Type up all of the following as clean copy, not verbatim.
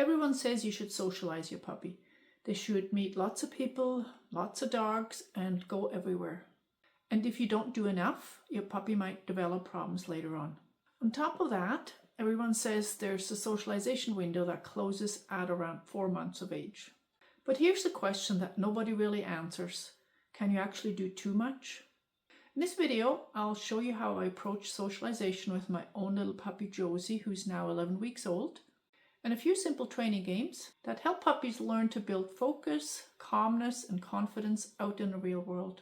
everyone says you should socialize your puppy. They should meet lots of people, lots of dogs, and go everywhere. And if you don't do enough, your puppy might develop problems later on. On top of that, everyone says there's a socialization window that closes at around 4 months of age. But here's the question that nobody really answers. Can you actually do too much? In this video, I'll show you how I approach socialization with my own little puppy Josie, who's now 11 weeks old, and a few simple training games that help puppies learn to build focus, calmness, and confidence out in the real world.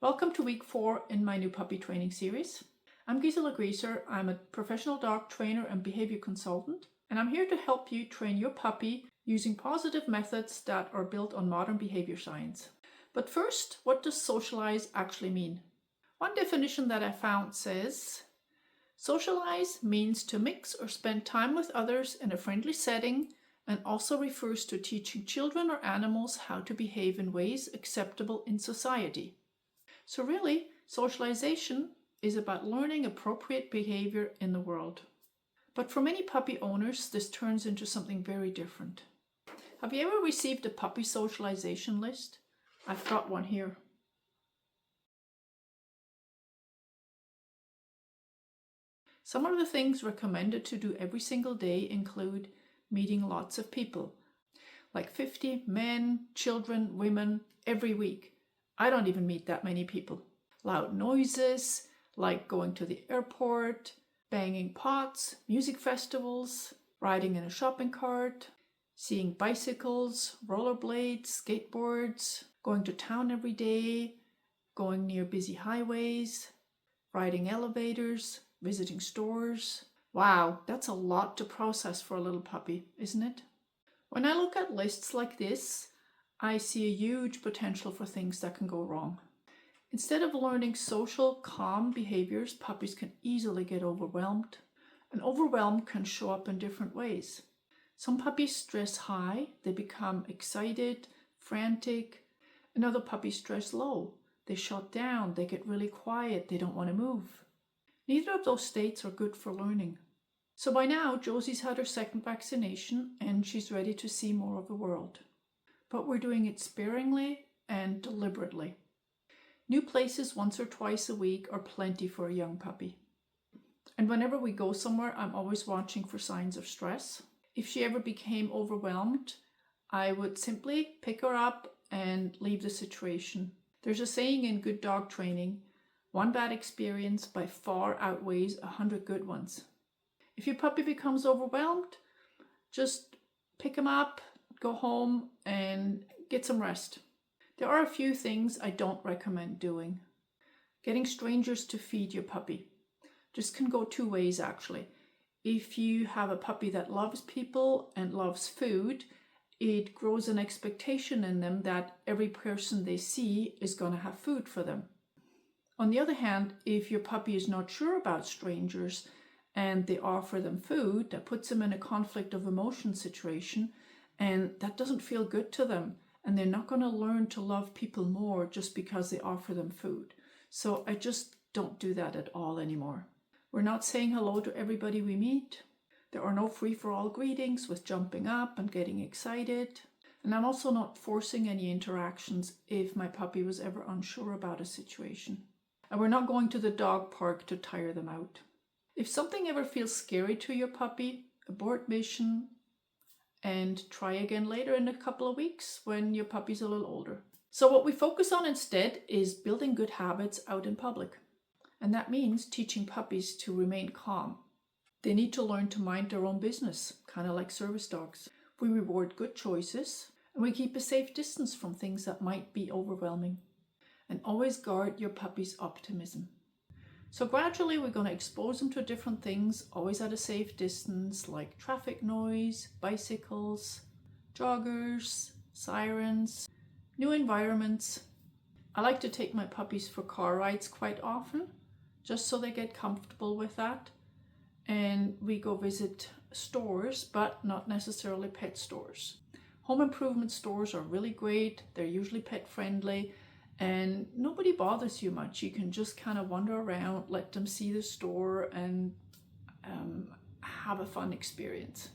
Welcome to week 4 in my new puppy training series. I'm Gisela Grieser. I'm a professional dog trainer and behavior consultant, and I'm here to help you train your puppy using positive methods that are built on modern behavior science. But first, what does socialize actually mean? One definition that I found says, socialize means to mix or spend time with others in a friendly setting, and also refers to teaching children or animals how to behave in ways acceptable in society. So really, socialization is about learning appropriate behavior in the world. But for many puppy owners, this turns into something very different. Have you ever received a puppy socialization list? I've got one here. Some of the things recommended to do every single day include meeting lots of people, like 50 men, children, women, every week. I don't even meet that many people. Loud noises, like going to the airport, banging pots, music festivals, riding in a shopping cart, seeing bicycles, rollerblades, skateboards, going to town every day, going near busy highways, riding elevators, visiting stores. Wow, that's a lot to process for a little puppy, isn't it? When I look at lists like this, I see a huge potential for things that can go wrong. Instead of learning social, calm behaviors, puppies can easily get overwhelmed. And overwhelm can show up in different ways. Some puppies stress high, they become excited, frantic, and other puppies stress low. They shut down, they get really quiet, they don't want to move. Neither of those states are good for learning. So by now, Josie's had her second vaccination and she's ready to see more of the world. But we're doing it sparingly and deliberately. New places once or twice a week are plenty for a young puppy. And whenever we go somewhere, I'm always watching for signs of stress. If she ever became overwhelmed, I would simply pick her up and leave the situation. There's a saying in good dog training, one bad experience by far outweighs 100 good ones. If your puppy becomes overwhelmed, just pick him up, go home and get some rest. There are a few things I don't recommend doing. Getting strangers to feed your puppy. This can go two ways actually. If you have a puppy that loves people and loves food, it grows an expectation in them that every person they see is going to have food for them. On the other hand, if your puppy is not sure about strangers and they offer them food, that puts them in a conflict of emotion situation, and that doesn't feel good to them, and they're not going to learn to love people more just because they offer them food. So I just don't do that at all anymore. We're not saying hello to everybody we meet. There are no free-for-all greetings with jumping up and getting excited. And I'm also not forcing any interactions if my puppy was ever unsure about a situation. And we're not going to the dog park to tire them out. If something ever feels scary to your puppy, abort mission and try again later in a couple of weeks when your puppy's a little older. So what we focus on instead is building good habits out in public. And that means teaching puppies to remain calm. They need to learn to mind their own business, kind of like service dogs. We reward good choices and we keep a safe distance from things that might be overwhelming. And always guard your puppy's optimism. So gradually we're going to expose them to different things, always at a safe distance, like traffic noise, bicycles, joggers, sirens, new environments. I like to take my puppies for car rides quite often, just so they get comfortable with that. And we go visit stores, but not necessarily pet stores. Home improvement stores are really great. They're usually pet friendly. And nobody bothers you much. You can just kind of wander around, let them see the store, and have a fun experience.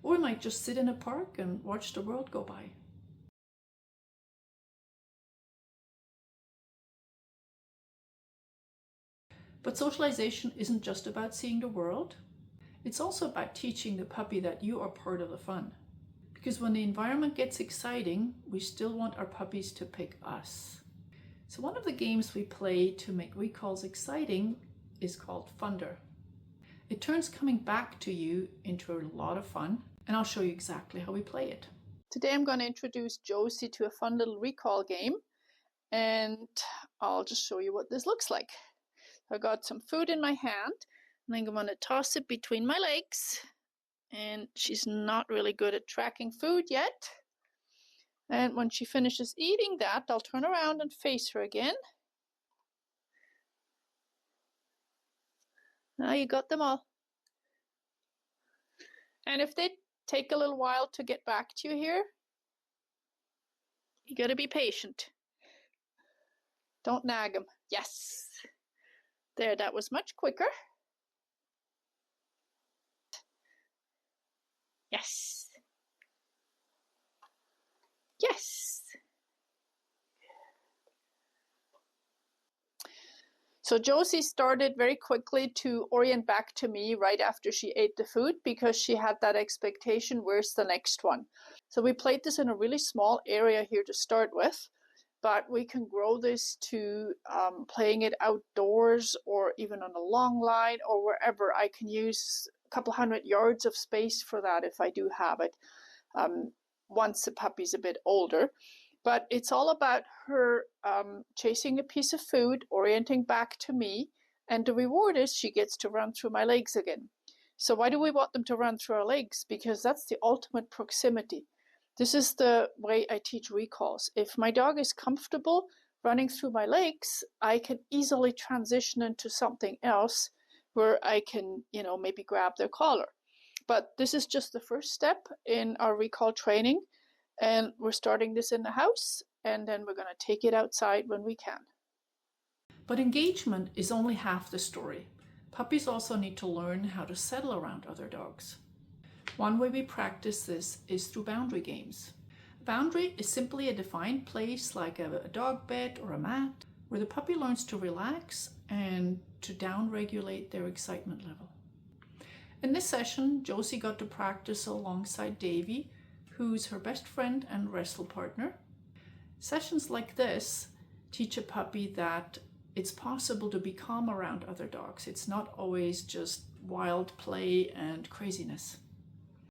Or we might just sit in a park and watch the world go by. But socialization isn't just about seeing the world. It's also about teaching the puppy that you are part of the fun. Because when the environment gets exciting, we still want our puppies to pick us. So one of the games we play to make recalls exciting is called Funder. It turns coming back to you into a lot of fun, and I'll show you exactly how we play it. Today I'm going to introduce Josie to a fun little recall game, and I'll just show you what this looks like. I got some food in my hand, and I'm going to toss it between my legs, and she's not really good at tracking food yet. And when she finishes eating that, I'll turn around and face her again. Now you got them all. And if they take a little while to get back to you here, you gotta be patient. Don't nag them. Yes. There, that was much quicker. Yes. Yes. So Josie started very quickly to orient back to me right after she ate the food because she had that expectation, where's the next one? So we played this in a really small area here to start with, but we can grow this to playing it outdoors or even on a long line or wherever. I can use a couple 100 yards of space for that if I do have it once the puppy's a bit older. But it's all about her chasing a piece of food, orienting back to me, and the reward is she gets to run through my legs again. So why do we want them to run through our legs? Because that's the ultimate proximity. This is the way I teach recalls. If my dog is comfortable running through my legs, I can easily transition into something else where I can, maybe grab their collar. But this is just the first step in our recall training. And we're starting this in the house, and then we're going to take it outside when we can. But engagement is only half the story. Puppies also need to learn how to settle around other dogs. One way we practice this is through boundary games. A boundary is simply a defined place like a dog bed or a mat where the puppy learns to relax and to down-regulate their excitement level. In this session, Josie got to practice alongside Davy, who's her best friend and wrestle partner. Sessions like this teach a puppy that it's possible to be calm around other dogs. It's not always just wild play and craziness.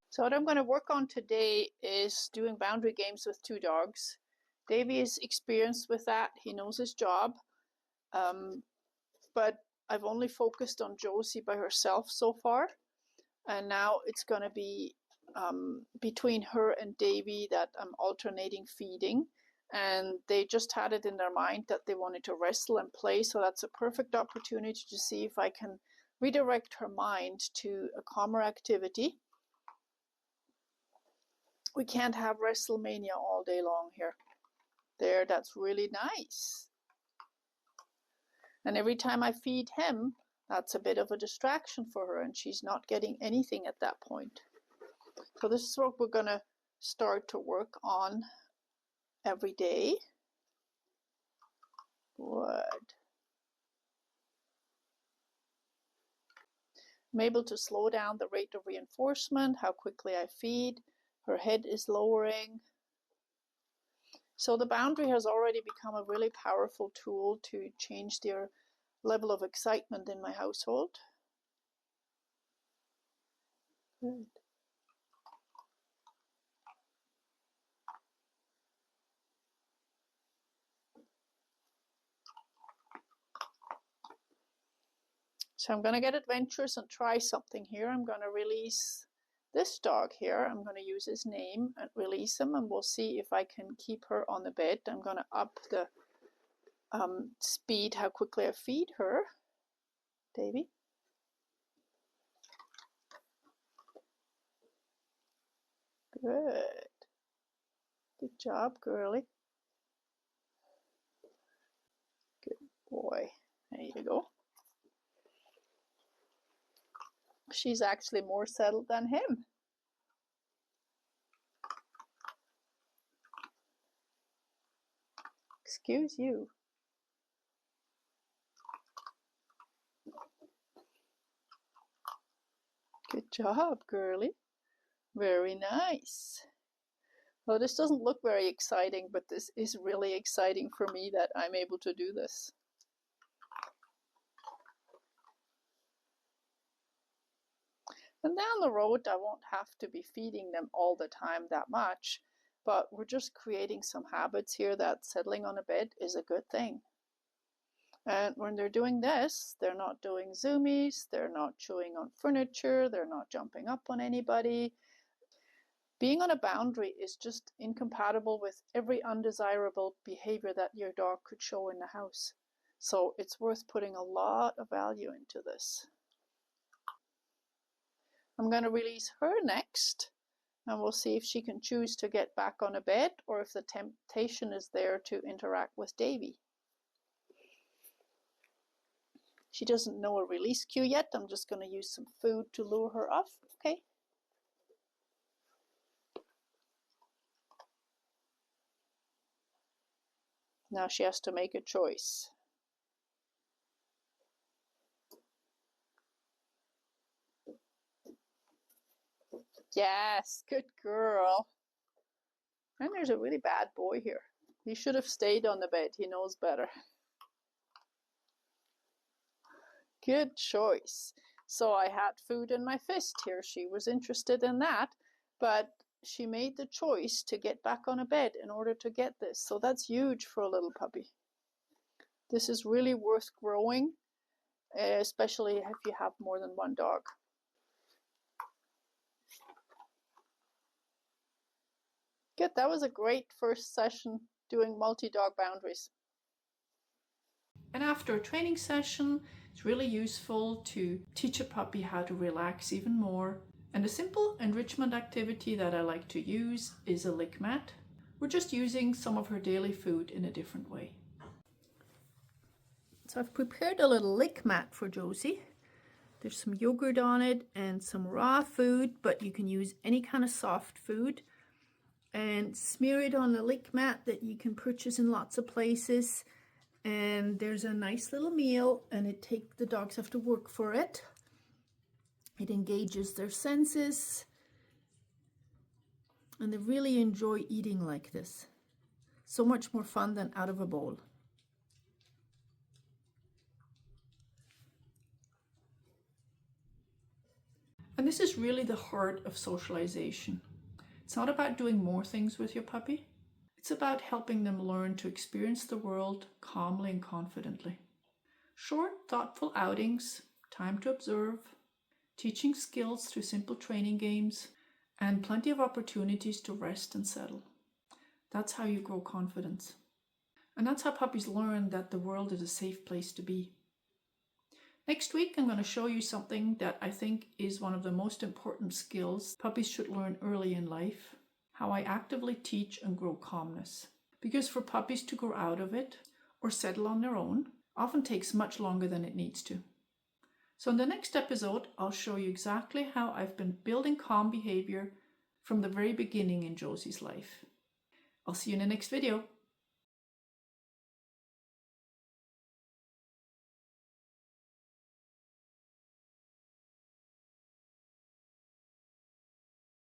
So what I'm going to work on today is doing boundary games with two dogs. Davy is experienced with that. He knows his job. But I've only focused on Josie by herself so far. And now it's going to be between her and Davy that I'm alternating feeding, and they just had it in their mind that they wanted to wrestle and play, so that's a perfect opportunity to see if I can redirect her mind to a calmer activity. We can't have WrestleMania all day long here. There, that's really nice. And every time I feed him, that's a bit of a distraction for her, and she's not getting anything at that point. So this is what we're going to start to work on every day. Good. I'm able to slow down the rate of reinforcement, how quickly I feed. Her head is lowering. So the boundary has already become a really powerful tool to change their level of excitement in my household. Good. So I'm going to get adventurous and try something here. I'm going to release this dog here. I'm going to use his name and release him, and we'll see if I can keep her on the bed. I'm going to up the speed, how quickly I feed her. Davy. Good. Good job, girly. Good boy. There you go. she's actually more settled than him. Excuse you. Good job, girly. Very nice. Well, this doesn't look very exciting, but this is really exciting for me that I'm able to do this. And down the road, I won't have to be feeding them all the time that much, but we're just creating some habits here that settling on a bed is a good thing. And when they're doing this, they're not doing zoomies, they're not chewing on furniture, they're not jumping up on anybody. Being on a boundary is just incompatible with every undesirable behavior that your dog could show in the house. So it's worth putting a lot of value into this. I'm going to release her next, and we'll see if she can choose to get back on a bed or if the temptation is there to interact with Davy. She doesn't know a release cue yet. I'm just going to use some food to lure her off. Okay. Now she has to make a choice. Yes, good girl. And there's a really bad boy here. He should have stayed on the bed. He knows better. Good choice. So I had food in my fist here. She was interested in that, but she made the choice to get back on a bed in order to get this. So that's huge for a little puppy. This is really worth growing, especially if you have more than one dog. Good, that was a great first session doing multi-dog boundaries. And after a training session, it's really useful to teach a puppy how to relax even more. And a simple enrichment activity that I like to use is a lick mat. We're just using some of her daily food in a different way. So I've prepared a little lick mat for Josie. There's some yogurt on it and some raw food, but you can use any kind of soft food. And smear it on a lick mat that you can purchase in lots of places. And there's a nice little meal, and the dogs have to work for it. It engages their senses, and they really enjoy eating like this. So much more fun than out of a bowl. And this is really the heart of socialization. It's not about doing more things with your puppy. It's about helping them learn to experience the world calmly and confidently. Short, thoughtful outings, time to observe, teaching skills through simple training games, and plenty of opportunities to rest and settle. That's how you grow confidence. And that's how puppies learn that the world is a safe place to be. Next week, I'm going to show you something that I think is one of the most important skills puppies should learn early in life, how I actively teach and grow calmness. Because for puppies to grow out of it or settle on their own often takes much longer than it needs to. So in the next episode, I'll show you exactly how I've been building calm behavior from the very beginning in Josie's life. I'll see you in the next video.